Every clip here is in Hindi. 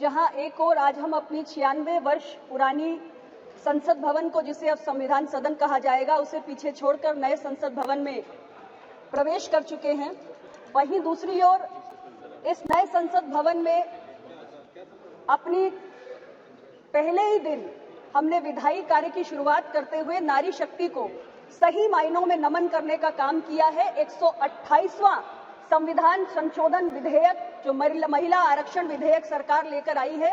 जहां एक और आज हम अपनी 96 वर्ष पुरानी संसद भवन को, जिसे अब संविधान सदन कहा जाएगा, उसे पीछे छोड़कर नए संसद भवन में प्रवेश कर चुके हैं, वहीं दूसरी ओर इस नए संसद भवन में अपनी पहले ही दिन हमने विधायी कार्य की शुरुआत करते हुए नारी शक्ति को सही मायनों में नमन करने का काम किया है। 128वां संविधान संशोधन विधेयक जो महिला आरक्षण विधेयक सरकार लेकर आई है,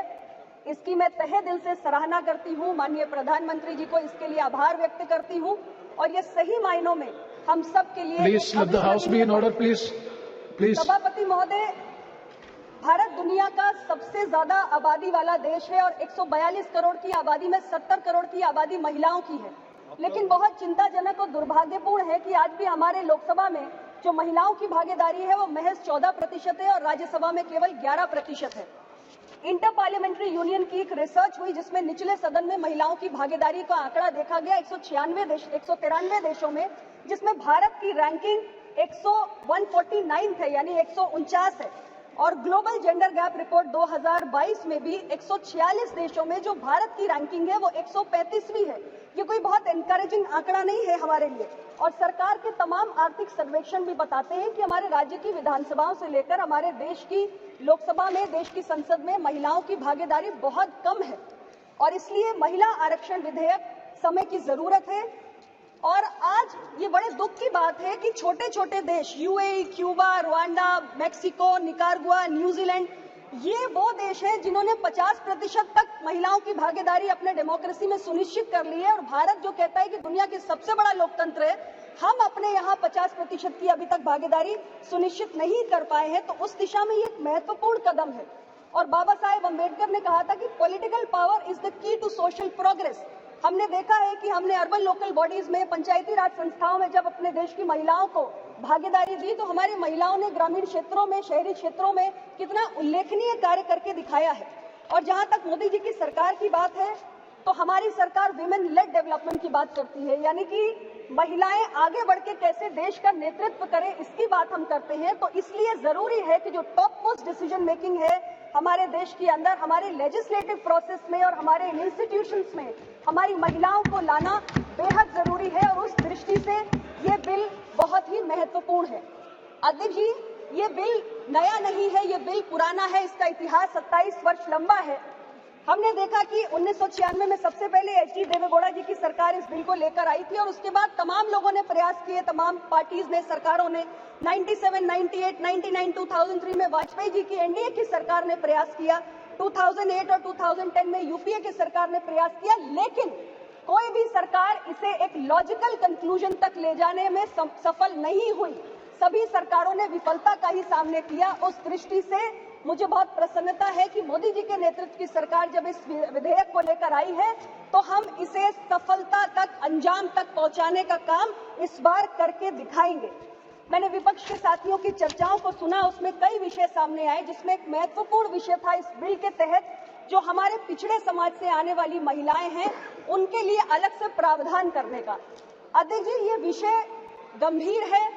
इसकी मैं तहे दिल से सराहना करती हूं। माननीय प्रधानमंत्री जी को इसके लिए आभार व्यक्त करती हूं और ये सही मायनों में हम सब के लिए सभापति महोदय, भारत दुनिया का सबसे ज्यादा आबादी वाला देश है और 142 करोड़ की आबादी में 70 करोड़ की आबादी महिलाओं की है। लेकिन बहुत चिंताजनक और दुर्भाग्यपूर्ण है कि आज भी हमारे लोकसभा में जो महिलाओं की भागीदारी है वो महज 14% है और राज्यसभा में केवल 11% है। इंटर पार्लियामेंट्री यूनियन की एक रिसर्च हुई जिसमें निचले सदन में महिलाओं की भागीदारी का आंकड़ा देखा गया 193 देशों में, जिसमें भारत की रैंकिंग 149 है, यानी 149 है। और ग्लोबल जेंडर गैप रिपोर्ट 2022 में भी 146 देशों में जो भारत की रैंकिंग है वो 135वीं है। ये कोई बहुत एनकरेजिंग आंकड़ा नहीं है हमारे लिए। और सरकार के तमाम आर्थिक सर्वेक्षण भी बताते हैं कि हमारे राज्य की विधानसभाओं से लेकर हमारे देश की लोकसभा में, देश की संसद में महिलाओं की भागीदारी बहुत कम है और इसलिए महिला आरक्षण विधेयक समय की जरूरत है। और आज ये बड़े दुख की बात है कि छोटे छोटे देश UAE, Cuba, Rwanda, Mexico, Nicaragua, New Zealand, ये वो देश हैं जिन्होंने 50% तक महिलाओं की भागीदारी अपने डेमोक्रेसी में सुनिश्चित कर ली है। और भारत जो कहता है कि दुनिया के सबसे बड़ा लोकतंत्र है, हम अपने यहाँ 50% की अभी तक भागीदारी सुनिश्चित नहीं कर पाए हैं। तो उस दिशा में ये एक महत्वपूर्ण कदम है। और बाबा साहेब अम्बेडकर ने कहा था कि political power is the key to social progress. हमने देखा है कि हमने अर्बन लोकल बॉडीज में, पंचायती राज संस्थाओं में जब अपने देश की महिलाओं को भागीदारी दी तो हमारी महिलाओं ने ग्रामीण क्षेत्रों में, शहरी क्षेत्रों में कितना उल्लेखनीय कार्य करके दिखाया है। और जहां तक मोदी जी की सरकार की बात है तो हमारी सरकार विमेन लेड डेवलपमेंट की बात करती है, यानी कि महिलाएं आगे बढ़ के कैसे देश का नेतृत्व करें, इसकी बात हम करते हैं। तो इसलिए जरूरी है कि जो टॉप मोस्ट डिसीजन मेकिंग है हमारे देश के अंदर, हमारे लेजिस्लेटिव प्रोसेस में और हमारे इंस्टीट्यूशंस में हमारी महिलाओं को लाना बेहद जरूरी है। और उस दृष्टि से ये बिल बहुत ही महत्वपूर्ण है। अध्यक्ष जी, ये बिल नया नहीं है, ये बिल पुराना है, इसका इतिहास 27 वर्ष लंबा है। हमने देखा कि 1996 में सबसे पहले एच.डी. देवेगौड़ा जी की सरकार इस बिल को लेकर आई थी और उसके बाद तमाम लोगों ने प्रयास किए, तमाम पार्टीज ने, सरकारों ने। 97, 98, 99, 2003 में वाजपेयी जी की एनडीए की सरकार ने प्रयास किया, 2008 और 2010 में यूपीए की सरकार ने प्रयास किया, लेकिन कोई भी सरकार इसे एक लॉजिकल कंक्लूजन तक ले जाने में सफल नहीं हुई। सभी सरकारों ने विफलता का ही सामना किया। उस दृष्टि से मुझे बहुत प्रसन्नता है कि मोदी जी के नेतृत्व की सरकार जब इस विधेयक को लेकर आई है तो हम इसे सफलता तक, अंजाम तक पहुंचाने का काम इस बार करके दिखाएंगे। मैंने विपक्ष के साथियों की चर्चाओं को सुना, उसमें कई विषय सामने आए, जिसमें एक महत्वपूर्ण विषय था इस बिल के तहत जो हमारे पिछड़े समाज से आने वाली महिलाएं हैं उनके लिए अलग से प्रावधान करने का। अध्यक्ष जी, ये विषय गंभीर है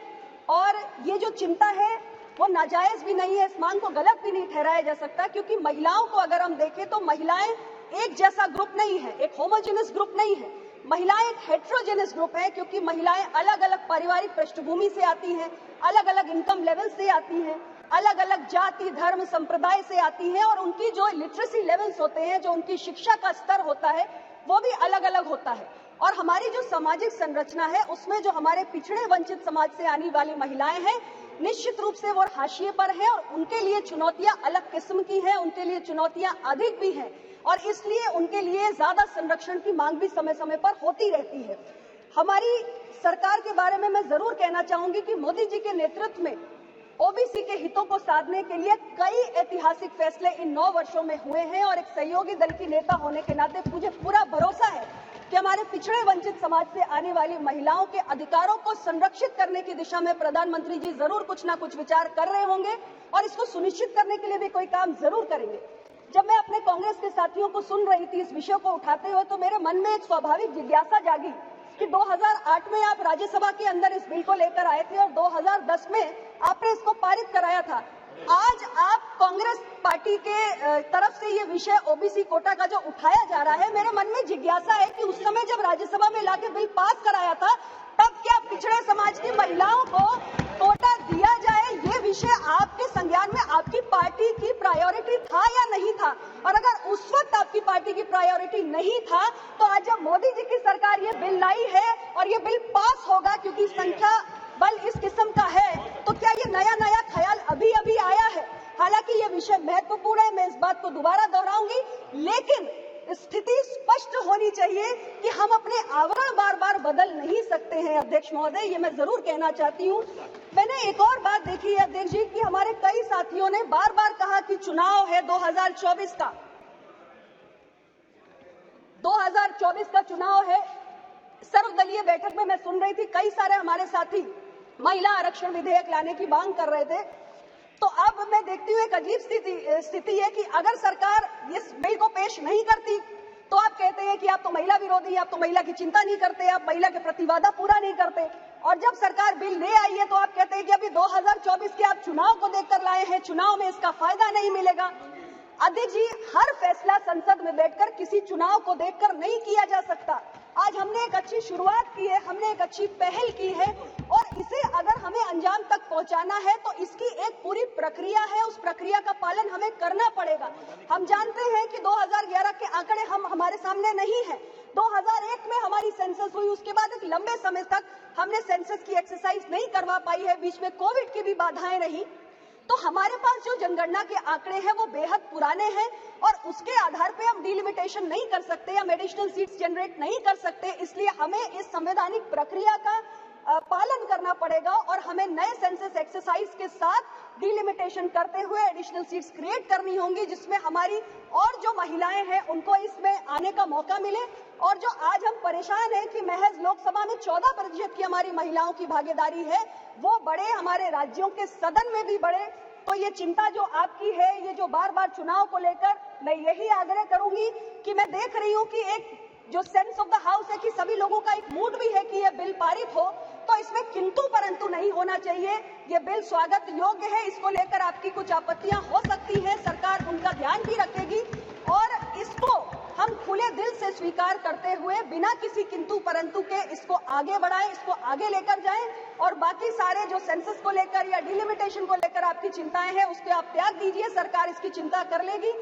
और ये जो चिंता है वो नाजायज भी नहीं है, इस मांग को गलत भी नहीं ठहराया जा सकता, क्योंकि महिलाओं को अगर हम देखें तो महिलाएं एक जैसा ग्रुप नहीं है, एक होमोजेनस ग्रुप नहीं है। महिलाएं एक हेट्रोजेनस ग्रुप है, क्योंकि महिलाएं अलग अलग पारिवारिक पृष्ठभूमि से आती हैं, अलग अलग इनकम लेवल से आती हैं, अलग अलग जाति, धर्म, संप्रदाय से आती हैं और उनकी जो लिटरेसी लेवल्स होते हैं, जो उनकी शिक्षा का स्तर होता है, वो भी अलग अलग होता है। और हमारी जो सामाजिक संरचना है उसमें जो हमारे पिछड़े वंचित समाज से आने वाली महिलाएं हैं, निश्चित रूप से वो हाशिए पर हैं और उनके लिए चुनौतियां अलग किस्म की हैं, उनके लिए चुनौतियां अधिक भी हैं और इसलिए उनके लिए ज्यादा संरक्षण की मांग भी समय समय पर होती रहती है। हमारी सरकार के बारे में मैं जरूर कहना चाहूंगी कि मोदी जी के नेतृत्व में ओबीसी के हितों को साधने के लिए कई ऐतिहासिक फैसले इन 9 वर्षों में हुए हैं और एक सहयोगी दल की नेता होने के नाते मुझे पूरा भरोसा है कि हमारे पिछड़े वंचित समाज से आने वाली महिलाओं के अधिकारों को संरक्षित करने की दिशा में प्रधानमंत्री जी जरूर कुछ ना कुछ विचार कर रहे होंगे और इसको सुनिश्चित करने के लिए भी कोई काम जरूर करेंगे। जब मैं अपने कांग्रेस के साथियों को सुन रही थी इस विषय को उठाते हुए तो मेरे मन में एक स्वाभाविक जिज्ञासा जागी कि 2008 में आप राज्यसभा के अंदर इस बिल को लेकर आए थे और 2010 में आपने इसको पारित कराया था। आज आप कांग्रेस पार्टी के तरफ से ये विषय ओबीसी कोटा का जो उठाया जा रहा है, मेरे मन में जिज्ञासा है कि उस समय जब राज्यसभा में लाके बिल पास कराया था, तब क्या पिछड़े समाज की महिलाओं को कोटा दिया जाए, ये विषय आपके संज्ञान में आपकी पार्टी की प्रायोरिटी था या नहीं था? और अगर उस वक्त आपकी पार्टी की प्रायोरिटी नहीं था, तो आज जब मोदी जी की सरकार ये बिल लाई है और ये बिल पास होगा क्योंकि संख्या बल इस किस्म का है, तो क्या ये नया नया ख्याल अभी अभी आया है? हालांकि ये विषय महत्वपूर्ण है, मैं इस बात को दोबारा दोहराऊंगी, लेकिन स्थिति स्पष्ट होनी चाहिए कि हम अपने आवरण बार बार बदल नहीं सकते हैं। अध्यक्ष महोदय, ये मैं जरूर कहना चाहती हूँ। मैंने एक और बात देखी है अध्यक्ष जी, कि हमारे कई साथियों ने बार बार कहा कि चुनाव है 2024 का, 2024 का चुनाव है। सर्वदलीय बैठक में मैं सुन रही थी, कई सारे हमारे साथी महिला आरक्षण विधेयक लाने की मांग कर रहे थे। तो अब मैं देखती हूँ एक अजीब स्थिति है कि अगर सरकार इस बिल को पेश नहीं करती तो आप कहते हैं कि आप तो महिला विरोधी, आप तो महिला की चिंता नहीं करते, आप महिला के प्रतिवादा पूरा नहीं करते। और जब सरकार बिल ले आई है तो आप कहते हैं कि अभी 2024 के आप चुनाव को देखकर लाए हैं, चुनाव में इसका फायदा नहीं मिलेगा। अध्यक्ष जी, हर फैसला संसद में बैठकर किसी चुनाव को देखकर नहीं किया जा सकता। आज हमने एक अच्छी शुरुआत की है, हमने एक अच्छी पहल की है, और इसे अगर हमें अंजाम तक पहुंचाना है तो इसकी एक पूरी प्रक्रिया है, उस प्रक्रिया का पालन हमें करना पड़ेगा। हम जानते हैं कि 2011 के आंकड़े हमारे सामने नहीं है। 2001 में हमारी सेंसस हुई, उसके बाद एक लंबे समय तक हमने सेंसस की एक्सरसाइज नहीं करवा पाई है, बीच में कोविड की भी बाधाएं रही। तो हमारे पास जो जनगणना के आंकड़े हैं वो बेहद पुराने हैं, और उसके आधार पे हम डिलिमिटेशन नहीं कर सकते, हम एडिशनल सीट्स जनरेट नहीं कर सकते। इसलिए हमें इस संवैधानिक प्रक्रिया का पालन करना पड़ेगा, और हमें नए सेंसस एक्सरसाइज के साथ डिलिमिटेशन करते हुए एडिशनल सीट्स क्रिएट करनी होंगी, जिसमें हमारी और जो महिलाएं हैं उनको इसमें आने का मौका मिले। और जो आज हम परेशान हैं कि महज लोकसभा में 14% की हमारी महिलाओं की भागीदारी है, वो बड़े हमारे राज्यों के सदन में भी बढ़े। तो ये चिंता जो आपकी है, ये जो बार बार चुनाव को लेकर, मैं यही आग्रह करूंगी कि मैं देख रही हूं कि एक जो सेंस ऑफ द हाउस है कि सभी लोगों का एक मूड भी है कि यह बिल पारित हो, तो इसमें किंतु परंतु नहीं होना चाहिए। ये बिल स्वागत योग्य है, इसको लेकर आपकी कुछ आपत्तियां हो सकती हैं, सरकार उनका ध्यान भी रखेगी, और इसको हम खुले दिल से स्वीकार करते हुए बिना किसी किंतु परंतु के इसको आगे बढ़ाएं, इसको आगे लेकर जाएं। और बाकी सारे जो सेंसस को लेकर या डिलिमिटेशन को लेकर आपकी चिंताएं हैं, उसके आप त्याग दीजिए, सरकार इसकी चिंता कर लेगी।